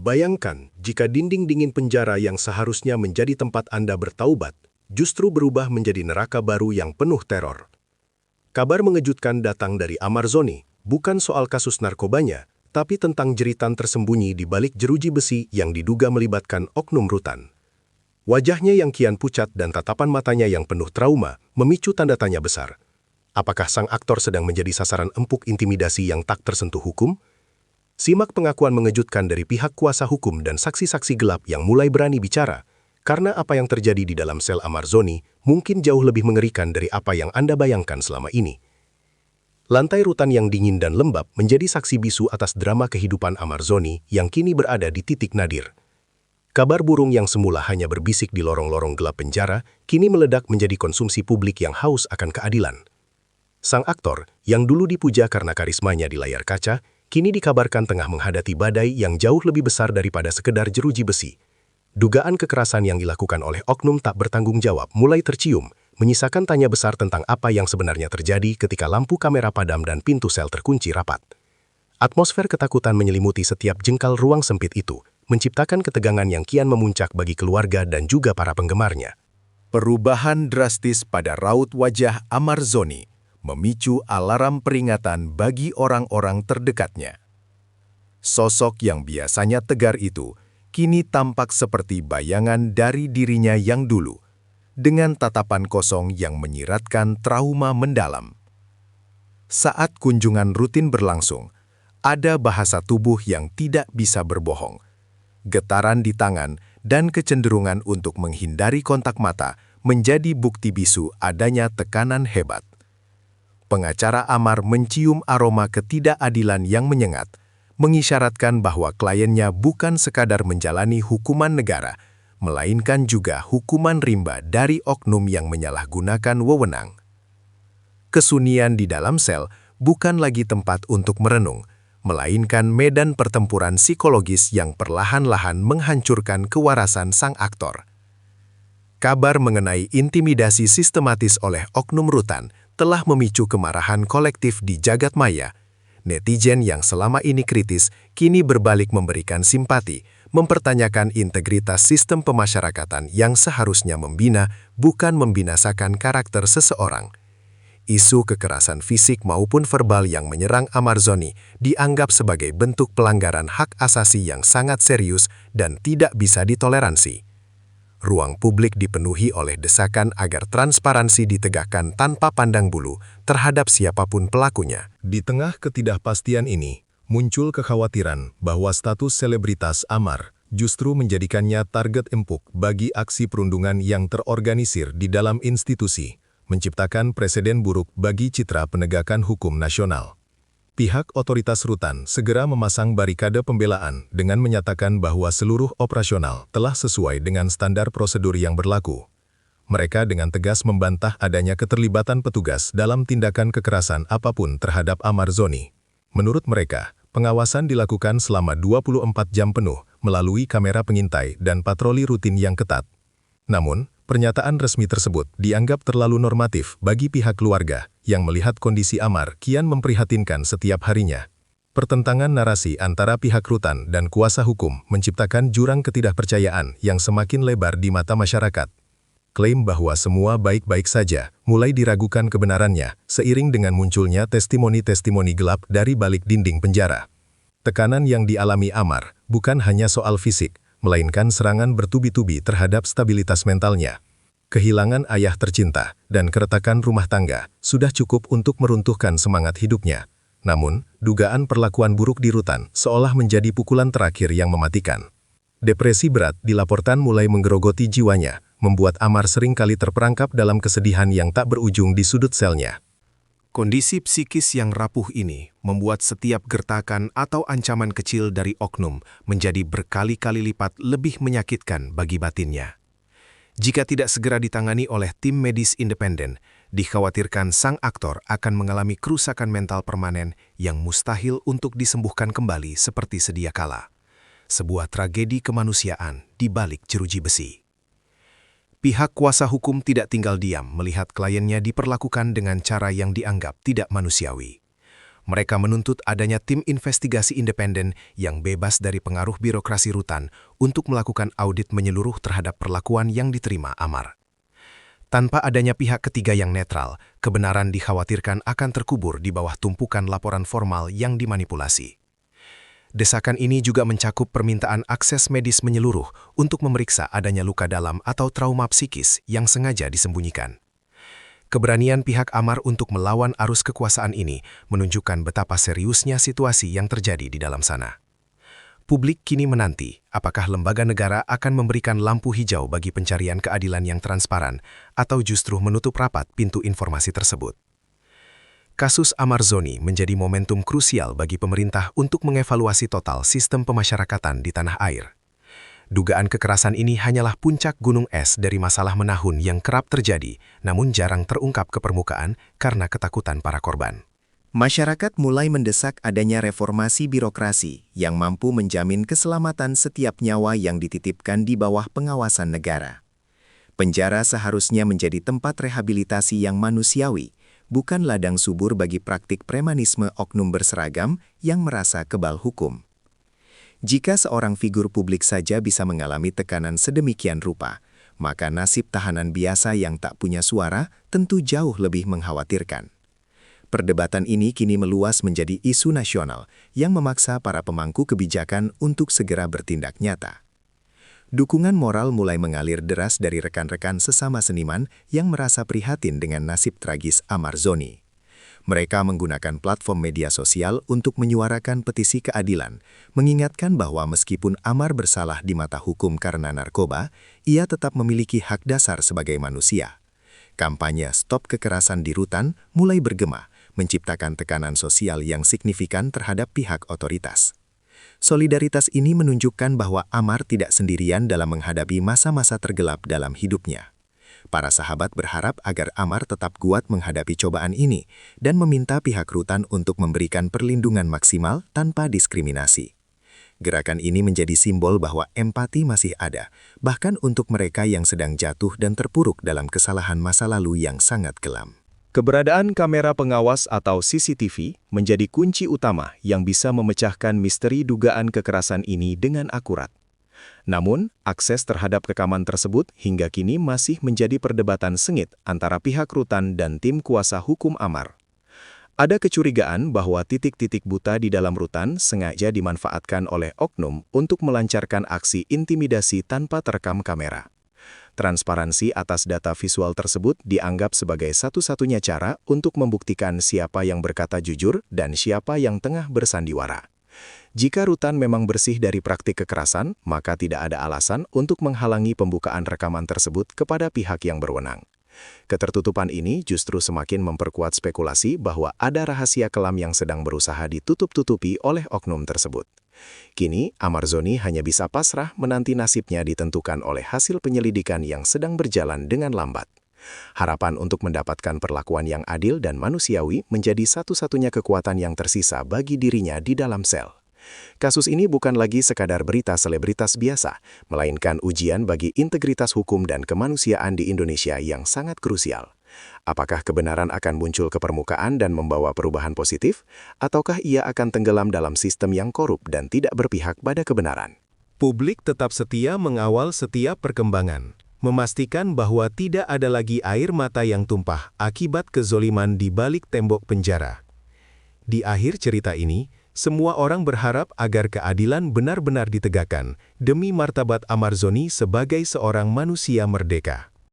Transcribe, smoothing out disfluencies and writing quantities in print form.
Bayangkan jika dinding dingin penjara yang seharusnya menjadi tempat Anda bertaubat, justru berubah menjadi neraka baru yang penuh teror. Kabar mengejutkan datang dari Amarzoni, bukan soal kasus narkobanya, tapi tentang jeritan tersembunyi di balik jeruji besi yang diduga melibatkan oknum rutan. Wajahnya yang kian pucat dan tatapan matanya yang penuh trauma memicu tanda tanya besar. Apakah sang aktor sedang menjadi sasaran empuk intimidasi yang tak tersentuh hukum? Simak pengakuan mengejutkan dari pihak kuasa hukum dan saksi-saksi gelap yang mulai berani bicara, karena apa yang terjadi di dalam sel Amarzoni mungkin jauh lebih mengerikan dari apa yang Anda bayangkan selama ini. Lantai rutan yang dingin dan lembab menjadi saksi bisu atas drama kehidupan Amarzoni yang kini berada di titik nadir. Kabar burung yang semula hanya berbisik di lorong-lorong gelap penjara, kini meledak menjadi konsumsi publik yang haus akan keadilan. Sang aktor, yang dulu dipuja karena karismanya di layar kaca, kini dikabarkan tengah menghadapi badai yang jauh lebih besar daripada sekedar jeruji besi. Dugaan kekerasan yang dilakukan oleh oknum tak bertanggung jawab mulai tercium, menyisakan tanya besar tentang apa yang sebenarnya terjadi ketika lampu kamera padam dan pintu sel terkunci rapat. Atmosfer ketakutan menyelimuti setiap jengkal ruang sempit itu, menciptakan ketegangan yang kian memuncak bagi keluarga dan juga para penggemarnya. Perubahan drastis pada raut wajah Amarzoni memicu alarm peringatan bagi orang-orang terdekatnya. Sosok yang biasanya tegar itu kini tampak seperti bayangan dari dirinya yang dulu, dengan tatapan kosong yang menyiratkan trauma mendalam. Saat kunjungan rutin berlangsung, ada bahasa tubuh yang tidak bisa berbohong. Getaran di tangan dan kecenderungan untuk menghindari kontak mata menjadi bukti bisu adanya tekanan hebat. Pengacara Amar mencium aroma ketidakadilan yang menyengat, mengisyaratkan bahwa kliennya bukan sekadar menjalani hukuman negara, melainkan juga hukuman rimba dari oknum yang menyalahgunakan wewenang. Kesunyian di dalam sel bukan lagi tempat untuk merenung, melainkan medan pertempuran psikologis yang perlahan-lahan menghancurkan kewarasan sang aktor. Kabar mengenai intimidasi sistematis oleh oknum rutan telah memicu kemarahan kolektif di jagat maya. Netizen yang selama ini kritis kini berbalik memberikan simpati, mempertanyakan integritas sistem pemasyarakatan yang seharusnya membina, bukan membinasakan karakter seseorang. Isu kekerasan fisik maupun verbal yang menyerang Amarzoni dianggap sebagai bentuk pelanggaran hak asasi yang sangat serius dan tidak bisa ditoleransi. Ruang publik dipenuhi oleh desakan agar transparansi ditegakkan tanpa pandang bulu terhadap siapapun pelakunya. Di tengah ketidakpastian ini, muncul kekhawatiran bahwa status selebritas Amar justru menjadikannya target empuk bagi aksi perundungan yang terorganisir di dalam institusi, menciptakan preseden buruk bagi citra penegakan hukum nasional. Pihak otoritas rutan segera memasang barikade pembelaan dengan menyatakan bahwa seluruh operasional telah sesuai dengan standar prosedur yang berlaku. Mereka dengan tegas membantah adanya keterlibatan petugas dalam tindakan kekerasan apapun terhadap Amarzoni. Menurut mereka, pengawasan dilakukan selama 24 jam penuh melalui kamera pengintai dan patroli rutin yang ketat. Namun, pernyataan resmi tersebut dianggap terlalu normatif bagi pihak keluarga yang melihat kondisi Amar kian memprihatinkan setiap harinya. Pertentangan narasi antara pihak rutan dan kuasa hukum menciptakan jurang ketidakpercayaan yang semakin lebar di mata masyarakat. Klaim bahwa semua baik-baik saja mulai diragukan kebenarannya seiring dengan munculnya testimoni-testimoni gelap dari balik dinding penjara. Tekanan yang dialami Amar bukan hanya soal fisik, melainkan serangan bertubi-tubi terhadap stabilitas mentalnya. Kehilangan ayah tercinta dan keretakan rumah tangga sudah cukup untuk meruntuhkan semangat hidupnya. Namun, dugaan perlakuan buruk di rutan seolah menjadi pukulan terakhir yang mematikan. Depresi berat dilaporkan mulai menggerogoti jiwanya, membuat Amar seringkali terperangkap dalam kesedihan yang tak berujung di sudut selnya. Kondisi psikis yang rapuh ini membuat setiap gertakan atau ancaman kecil dari oknum menjadi berkali-kali lipat lebih menyakitkan bagi batinnya. Jika tidak segera ditangani oleh tim medis independen, dikhawatirkan sang aktor akan mengalami kerusakan mental permanen yang mustahil untuk disembuhkan kembali seperti sedia kala. Sebuah tragedi kemanusiaan di balik jeruji besi. Pihak kuasa hukum tidak tinggal diam melihat kliennya diperlakukan dengan cara yang dianggap tidak manusiawi. Mereka menuntut adanya tim investigasi independen yang bebas dari pengaruh birokrasi rutan untuk melakukan audit menyeluruh terhadap perlakuan yang diterima Amar. Tanpa adanya pihak ketiga yang netral, kebenaran dikhawatirkan akan terkubur di bawah tumpukan laporan formal yang dimanipulasi. Desakan ini juga mencakup permintaan akses medis menyeluruh untuk memeriksa adanya luka dalam atau trauma psikis yang sengaja disembunyikan. Keberanian pihak Amar untuk melawan arus kekuasaan ini menunjukkan betapa seriusnya situasi yang terjadi di dalam sana. Publik kini menanti apakah lembaga negara akan memberikan lampu hijau bagi pencarian keadilan yang transparan atau justru menutup rapat pintu informasi tersebut. Kasus Amar Zoni menjadi momentum krusial bagi pemerintah untuk mengevaluasi total sistem pemasyarakatan di tanah air. Dugaan kekerasan ini hanyalah puncak gunung es dari masalah menahun yang kerap terjadi, namun jarang terungkap ke permukaan karena ketakutan para korban. Masyarakat mulai mendesak adanya reformasi birokrasi yang mampu menjamin keselamatan setiap nyawa yang dititipkan di bawah pengawasan negara. Penjara seharusnya menjadi tempat rehabilitasi yang manusiawi, bukan ladang subur bagi praktik premanisme oknum berseragam yang merasa kebal hukum. Jika seorang figur publik saja bisa mengalami tekanan sedemikian rupa, maka nasib tahanan biasa yang tak punya suara tentu jauh lebih mengkhawatirkan. Perdebatan ini kini meluas menjadi isu nasional yang memaksa para pemangku kebijakan untuk segera bertindak nyata. Dukungan moral mulai mengalir deras dari rekan-rekan sesama seniman yang merasa prihatin dengan nasib tragis Amar Zoni. Mereka menggunakan platform media sosial untuk menyuarakan petisi keadilan, mengingatkan bahwa meskipun Amar bersalah di mata hukum karena narkoba, ia tetap memiliki hak dasar sebagai manusia. Kampanye Stop Kekerasan di Rutan mulai bergema, menciptakan tekanan sosial yang signifikan terhadap pihak otoritas. Solidaritas ini menunjukkan bahwa Amar tidak sendirian dalam menghadapi masa-masa tergelap dalam hidupnya. Para sahabat berharap agar Amar tetap kuat menghadapi cobaan ini dan meminta pihak rutan untuk memberikan perlindungan maksimal tanpa diskriminasi. Gerakan ini menjadi simbol bahwa empati masih ada, bahkan untuk mereka yang sedang jatuh dan terpuruk dalam kesalahan masa lalu yang sangat kelam. Keberadaan kamera pengawas atau CCTV menjadi kunci utama yang bisa memecahkan misteri dugaan kekerasan ini dengan akurat. Namun, akses terhadap rekaman tersebut hingga kini masih menjadi perdebatan sengit antara pihak rutan dan tim kuasa hukum Amar. Ada kecurigaan bahwa titik-titik buta di dalam rutan sengaja dimanfaatkan oleh oknum untuk melancarkan aksi intimidasi tanpa terekam kamera. Transparansi atas data visual tersebut dianggap sebagai satu-satunya cara untuk membuktikan siapa yang berkata jujur dan siapa yang tengah bersandiwara. Jika rutan memang bersih dari praktik kekerasan, maka tidak ada alasan untuk menghalangi pembukaan rekaman tersebut kepada pihak yang berwenang. Ketertutupan ini justru semakin memperkuat spekulasi bahwa ada rahasia kelam yang sedang berusaha ditutup-tutupi oleh oknum tersebut. Kini, Amar Zoni hanya bisa pasrah menanti nasibnya ditentukan oleh hasil penyelidikan yang sedang berjalan dengan lambat. Harapan untuk mendapatkan perlakuan yang adil dan manusiawi menjadi satu-satunya kekuatan yang tersisa bagi dirinya di dalam sel. Kasus ini bukan lagi sekadar berita selebritas biasa, melainkan ujian bagi integritas hukum dan kemanusiaan di Indonesia yang sangat krusial. Apakah kebenaran akan muncul ke permukaan dan membawa perubahan positif, ataukah ia akan tenggelam dalam sistem yang korup dan tidak berpihak pada kebenaran? Publik tetap setia mengawal setiap perkembangan, memastikan bahwa tidak ada lagi air mata yang tumpah akibat kezoliman di balik tembok penjara. Di akhir cerita ini, semua orang berharap agar keadilan benar-benar ditegakkan demi martabat Amar Zoni sebagai seorang manusia merdeka.